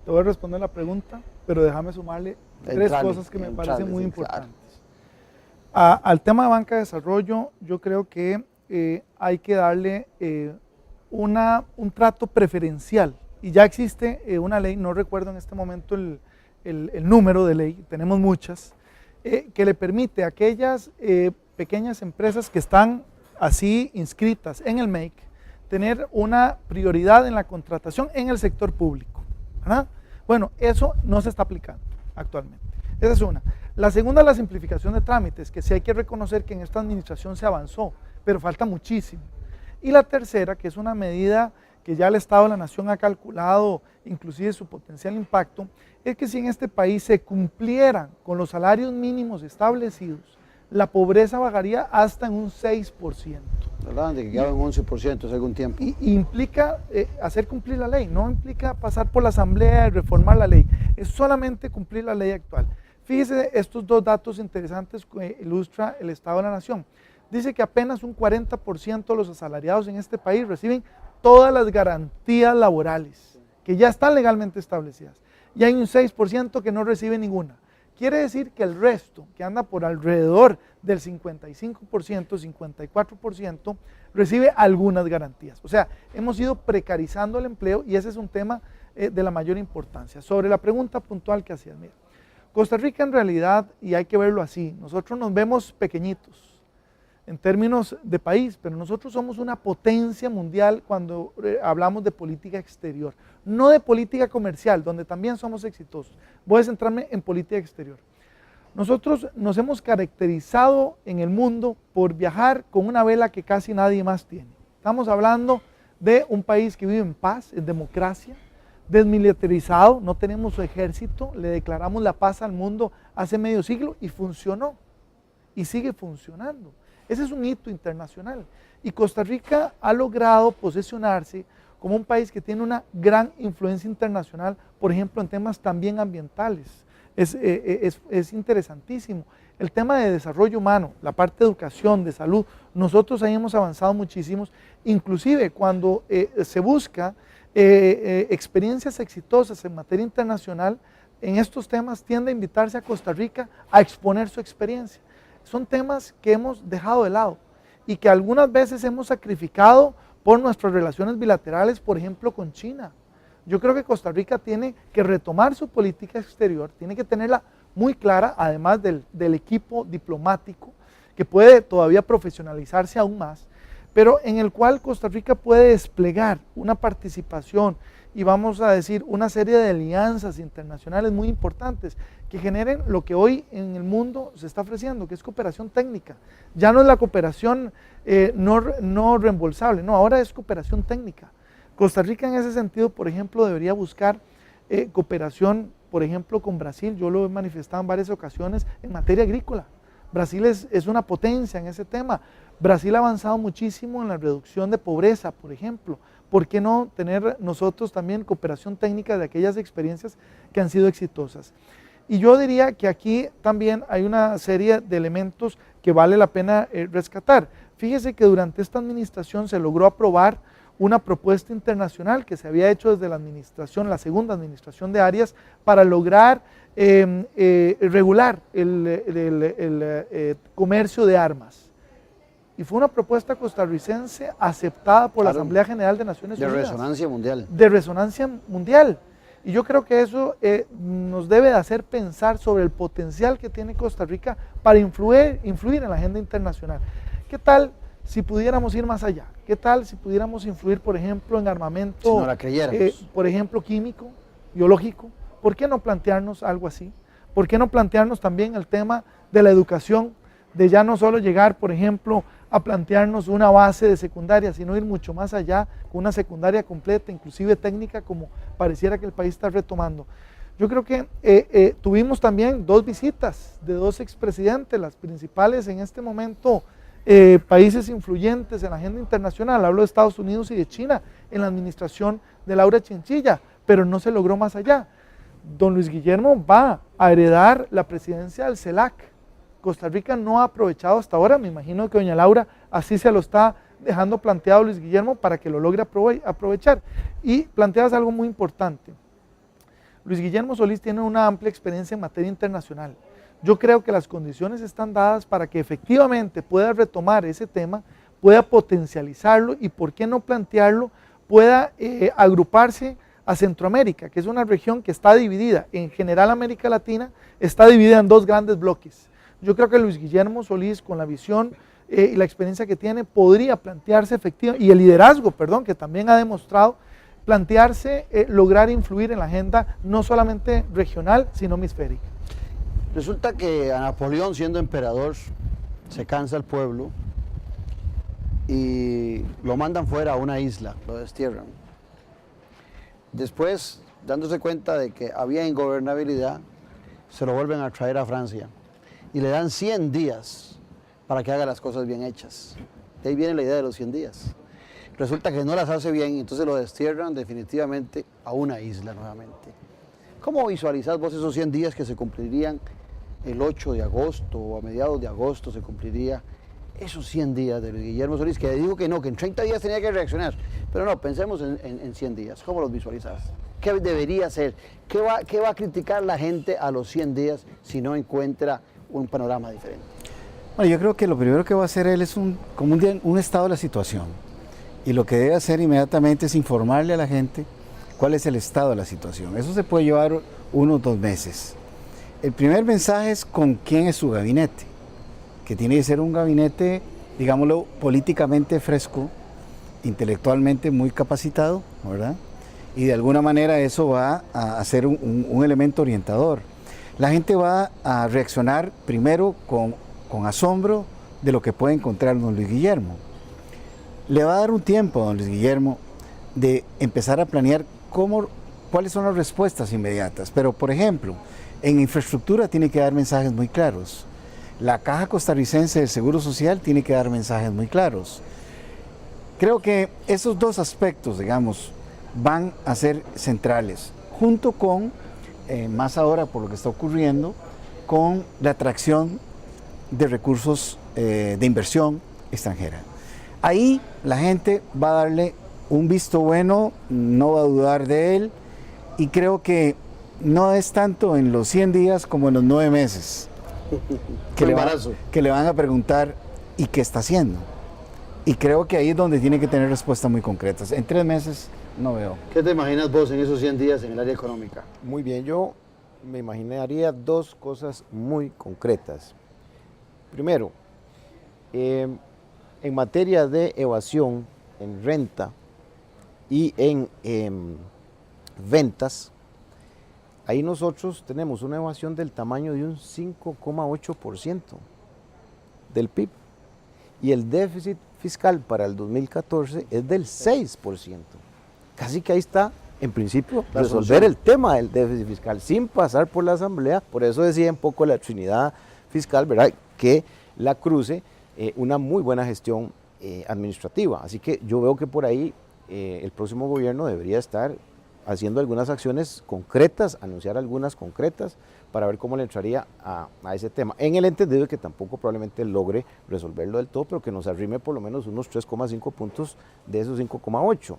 Te voy a responder la pregunta, pero déjame sumarle tres cosas que me parecen muy importantes. Al tema de banca de desarrollo, yo creo que hay que darle un trato preferencial. Y ya existe una ley, no recuerdo en este momento el número de ley, tenemos muchas, que le permite a aquellas pequeñas empresas que están así inscritas en el MEIC tener una prioridad en la contratación en el sector público, ¿verdad? Bueno, eso no se está aplicando actualmente. Esa es una. La segunda, la simplificación de trámites, que sí hay que reconocer que en esta administración se avanzó, pero falta muchísimo. Y la tercera, que es una medida que ya el Estado de la Nación ha calculado, inclusive su potencial impacto, es que si en este país se cumplieran con los salarios mínimos establecidos, la pobreza bajaría hasta en un 6%. Hablaban de que quedaba en 11% hace algún tiempo. Y implica hacer cumplir la ley, no implica pasar por la asamblea y reformar la ley, es solamente cumplir la ley actual. Fíjese estos dos datos interesantes que ilustra el Estado de la Nación. Dice que apenas un 40% de los asalariados en este país reciben todas las garantías laborales que ya están legalmente establecidas. Y hay un 6% que no recibe ninguna. Quiere decir que el resto, que anda por alrededor del 55%, 54%, recibe algunas garantías. O sea, hemos ido precarizando el empleo y ese es un tema de la mayor importancia. Sobre la pregunta puntual que hacías, mira, Costa Rica en realidad, y hay que verlo así, nosotros nos vemos pequeñitos en términos de país, pero nosotros somos una potencia mundial cuando hablamos de política exterior, no de política comercial, donde también somos exitosos. Voy a centrarme en política exterior. Nosotros nos hemos caracterizado en el mundo por viajar con una vela que casi nadie más tiene. Estamos hablando de un país que vive en paz, en democracia, desmilitarizado, no tenemos su ejército, le declaramos la paz al mundo hace medio siglo y funcionó, y sigue funcionando. Ese es un hito internacional y Costa Rica ha logrado posesionarse como un país que tiene una gran influencia internacional, por ejemplo en temas también ambientales. Es interesantísimo. El tema de desarrollo humano, la parte de educación, de salud, nosotros ahí hemos avanzado muchísimos, inclusive cuando se busca experiencias exitosas en materia internacional, en estos temas tiende a invitarse a Costa Rica a exponer su experiencia. Son temas que hemos dejado de lado y que algunas veces hemos sacrificado por nuestras relaciones bilaterales, por ejemplo con China. Yo creo que Costa Rica tiene que retomar su política exterior, tiene que tenerla muy clara, además del equipo diplomático, que puede todavía profesionalizarse aún más, pero en el cual Costa Rica puede desplegar una participación y vamos a decir una serie de alianzas internacionales muy importantes que generen lo que hoy en el mundo se está ofreciendo, que es cooperación técnica. Ya no es la cooperación no reembolsable, no, ahora es cooperación técnica. Costa Rica en ese sentido, por ejemplo, debería buscar cooperación, por ejemplo, con Brasil. Yo lo he manifestado en varias ocasiones en materia agrícola. Brasil es una potencia en ese tema. Brasil ha avanzado muchísimo en la reducción de pobreza, por ejemplo. ¿Por qué no tener nosotros también cooperación técnica de aquellas experiencias que han sido exitosas? Y yo diría que aquí también hay una serie de elementos que vale la pena rescatar. Fíjese que durante esta administración se logró aprobar una propuesta internacional que se había hecho desde la administración, la segunda administración de Arias, para lograr regular el comercio de armas. Y fue una propuesta costarricense aceptada por la Asamblea General de Naciones Unidas. De resonancia mundial. De resonancia mundial. Y yo creo que eso nos debe de hacer pensar sobre el potencial que tiene Costa Rica para influir en la agenda internacional. ¿Qué tal si pudiéramos ir más allá? ¿Qué tal si pudiéramos influir, por ejemplo, en armamento, si no la creyéramos, por ejemplo, químico, biológico? ¿Por qué no plantearnos algo así? ¿Por qué no plantearnos también el tema de la educación, de ya no solo llegar, por ejemplo, a plantearnos una base de secundaria, sino ir mucho más allá, con una secundaria completa, inclusive técnica, como pareciera que el país está retomando? Yo creo que tuvimos también 2 visitas de 2 expresidentes, las principales en este momento países influyentes en la agenda internacional. Hablo de Estados Unidos y de China en la administración de Laura Chinchilla, pero no se logró más allá. Don Luis Guillermo va a heredar la presidencia del CELAC. Costa Rica no ha aprovechado hasta ahora, me imagino que doña Laura así se lo está dejando planteado Luis Guillermo para que lo logre aprovechar. Y planteas algo muy importante. Luis Guillermo Solís tiene una amplia experiencia en materia internacional. Yo creo que las condiciones están dadas para que efectivamente pueda retomar ese tema, pueda potencializarlo y, por qué no plantearlo, pueda agruparse a Centroamérica, que es una región que está dividida. En general, América Latina está dividida en 2 grandes bloques. Yo creo que Luis Guillermo Solís, con la visión y la experiencia que tiene, podría plantearse efectivamente, y el liderazgo, perdón, que también ha demostrado, plantearse lograr influir en la agenda no solamente regional, sino hemisférica. Resulta que a Napoleón, siendo emperador, se cansa el pueblo y lo mandan fuera a una isla, lo destierran. Después, dándose cuenta de que había ingobernabilidad, se lo vuelven a traer a Francia y le dan 100 días para que haga las cosas bien hechas. De ahí viene la idea de los 100 días. Resulta que no las hace bien, entonces lo destierran definitivamente a una isla nuevamente. ¿Cómo visualizás vos esos 100 días que se cumplirían el 8 de agosto o a mediados de agosto se cumpliría esos 100 días de Luis Guillermo Solís? Que digo que no, que en 30 días tenía que reaccionar, pero no, pensemos en 100 días. ¿Cómo los visualizás? ¿Qué debería hacer? ¿Qué va a criticar la gente a los 100 días si no encuentra un panorama diferente? Bueno, yo creo que lo primero que va a hacer él es un estado de la situación. Y lo que debe hacer inmediatamente es informarle a la gente cuál es el estado de la situación. Eso se puede llevar 1 o 2 meses. El primer mensaje es con quién es su gabinete, que tiene que ser un gabinete, digámoslo, políticamente fresco, intelectualmente muy capacitado, ¿verdad? Y de alguna manera eso va a ser un elemento orientador. La gente va a reaccionar primero con asombro de lo que puede encontrar don Luis Guillermo. Le va a dar un tiempo a don Luis Guillermo de empezar a planear cuáles son las respuestas inmediatas. Pero, por ejemplo, en infraestructura tiene que dar mensajes muy claros. La Caja Costarricense del Seguro Social tiene que dar mensajes muy claros. Creo que esos 2 aspectos, digamos, van a ser centrales, junto con, más ahora por lo que está ocurriendo, con la atracción de recursos de inversión extranjera. Ahí la gente va a darle un visto bueno, no va a dudar de él, y creo que no es tanto en los 100 días como en los 9 meses que le van a preguntar ¿y qué está haciendo? Y creo que ahí es donde tiene que tener respuestas muy concretas. En 3 meses no veo. ¿Qué te imaginas vos en esos 100 días en el área económica? Muy bien, yo me imaginaría 2 cosas muy concretas. Primero, en materia de evasión en renta y en ventas, ahí nosotros tenemos una evasión del tamaño de un 5,8% del PIB y el déficit fiscal para el 2014 es del 6%. Casi que ahí está, en principio, resolver el tema del déficit fiscal sin pasar por la Asamblea. Por eso decía un poco la Trinidad fiscal, ¿verdad?, que la cruce una muy buena gestión administrativa. Así que yo veo que por ahí el próximo gobierno debería estar haciendo algunas acciones concretas, anunciar algunas concretas para ver cómo le entraría a ese tema. En el entendido de que tampoco probablemente logre resolverlo del todo, pero que nos arrime por lo menos unos 3,5 puntos de esos 5,8.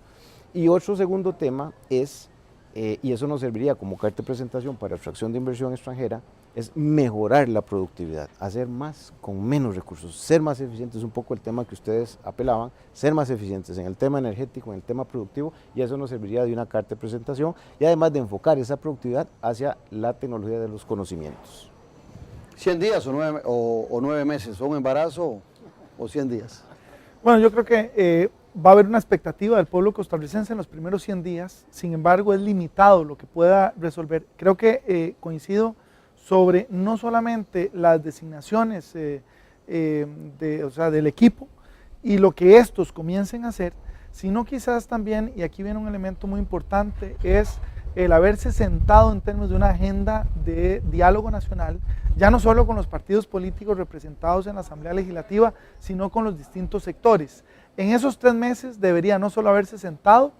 Y otro segundo tema es, y eso nos serviría como carta de presentación para atracción de inversión extranjera, es mejorar la productividad, hacer más con menos recursos, ser más eficientes, un poco el tema que ustedes apelaban, ser más eficientes en el tema energético, en el tema productivo, y eso nos serviría de una carta de presentación, y además de enfocar esa productividad hacia la tecnología de los conocimientos. 100 días o 9 meses, o un embarazo o 100 días. Bueno, yo creo que va a haber una expectativa del pueblo costarricense en los primeros 100 días, sin embargo es limitado lo que pueda resolver. Creo que coincido sobre no solamente las designaciones del equipo y lo que estos comiencen a hacer, sino quizás también, y aquí viene un elemento muy importante, es el haberse sentado en términos de una agenda de diálogo nacional, ya no solo con los partidos políticos representados en la Asamblea Legislativa, sino con los distintos sectores. En esos 3 meses debería no solo haberse sentado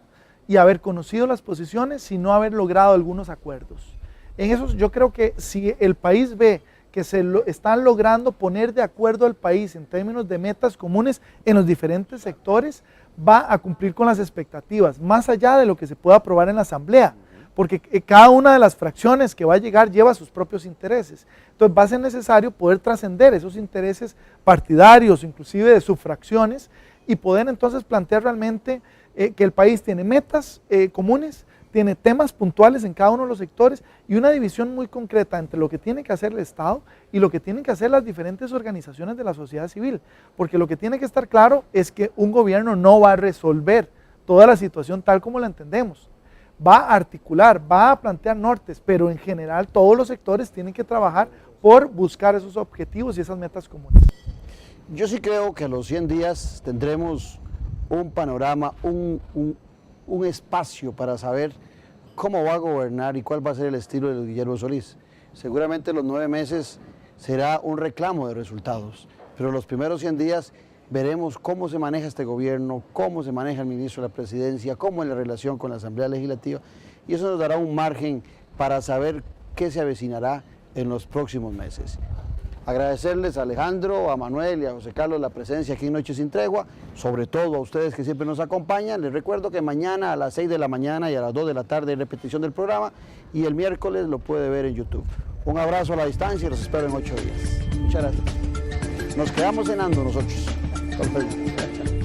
y haber conocido las posiciones, sino haber logrado algunos acuerdos. En eso yo creo que si el país ve que están logrando poner de acuerdo al país en términos de metas comunes en los diferentes sectores, va a cumplir con las expectativas, más allá de lo que se pueda aprobar en la Asamblea, porque cada una de las fracciones que va a llegar lleva sus propios intereses. Entonces va a ser necesario poder trascender esos intereses partidarios, inclusive de subfracciones, y poder entonces plantear realmente que el país tiene metas comunes, tiene temas puntuales en cada uno de los sectores y una división muy concreta entre lo que tiene que hacer el Estado y lo que tienen que hacer las diferentes organizaciones de la sociedad civil, porque lo que tiene que estar claro es que un gobierno no va a resolver toda la situación tal como la entendemos, va a articular, va a plantear nortes, pero en general todos los sectores tienen que trabajar por buscar esos objetivos y esas metas comunes. Yo sí creo que a los 100 días tendremos un panorama, un espacio para saber cómo va a gobernar y cuál va a ser el estilo de Guillermo Solís. Seguramente los 9 meses será un reclamo de resultados, pero los primeros 100 días veremos cómo se maneja este gobierno, cómo se maneja el ministro de la Presidencia, cómo es la relación con la Asamblea Legislativa, y eso nos dará un margen para saber qué se avecinará en los próximos meses. Agradecerles a Alejandro, a Manuel y a José Carlos la presencia aquí en Noche Sin Tregua, sobre todo a ustedes que siempre nos acompañan. Les recuerdo que mañana a las 6 de la mañana y a las 2 de la tarde hay repetición del programa y el miércoles lo puede ver en YouTube. Un abrazo a la distancia y los espero en 8 días. Muchas gracias. Nos quedamos cenando nosotros. Hasta luego.